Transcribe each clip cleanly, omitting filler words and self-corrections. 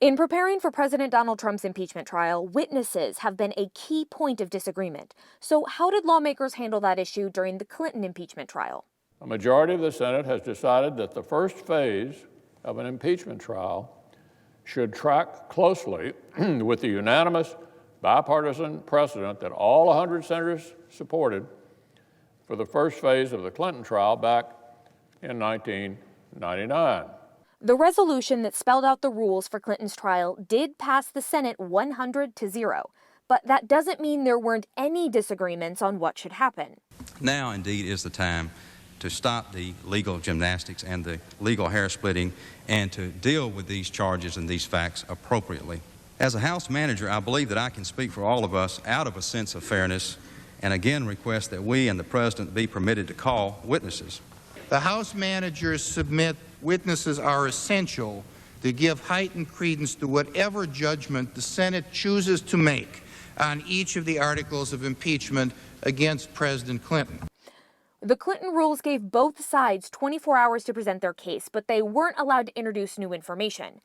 In preparing for President Donald Trump's impeachment trial, witnesses have been a key point of disagreement. So how did lawmakers handle that issue during the Clinton impeachment trial? A majority of the Senate has decided that the first phase of an impeachment trial should track closely with the unanimous bipartisan precedent that all 100 senators supported for the first phase of the Clinton trial back in 1999. The resolution that spelled out the rules for Clinton's trial did pass the Senate 100-0, but that doesn't mean there weren't any disagreements on what should happen. Now, indeed, is the time to stop the legal gymnastics and the legal hair splitting and to deal with these charges and these facts appropriately. As a House manager, I believe that I can speak for all of us out of a sense of fairness and again request that we and the President be permitted to call witnesses. The House managers submit witnesses are essential to give heightened credence to whatever judgment the Senate chooses to make on each of the articles of impeachment against President Clinton. The Clinton rules gave both sides 24 hours to present their case, but they weren't allowed to introduce new information.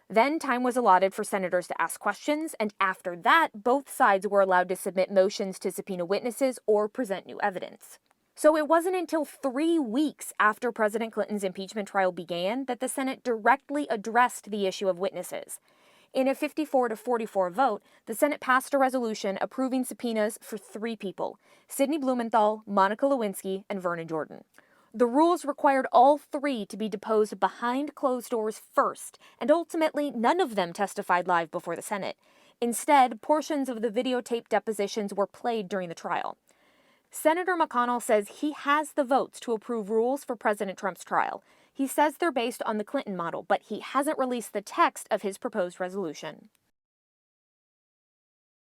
Then time was allotted for senators to ask questions, and after that, both sides were allowed to submit motions to subpoena witnesses or present new evidence. So it wasn't until 3 weeks after President Clinton's impeachment trial began that the Senate directly addressed the issue of witnesses. In a 54-44 vote, the Senate passed a resolution approving subpoenas for 3 people: Sidney Blumenthal, Monica Lewinsky, and Vernon Jordan. The rules required all 3 to be deposed behind closed doors first, and ultimately none of them testified live before the Senate. Instead, portions of the videotaped depositions were played during the trial. Senator McConnell says he has the votes to approve rules for President Trump's trial. He says they're based on the Clinton model, but he hasn't released the text of his proposed resolution.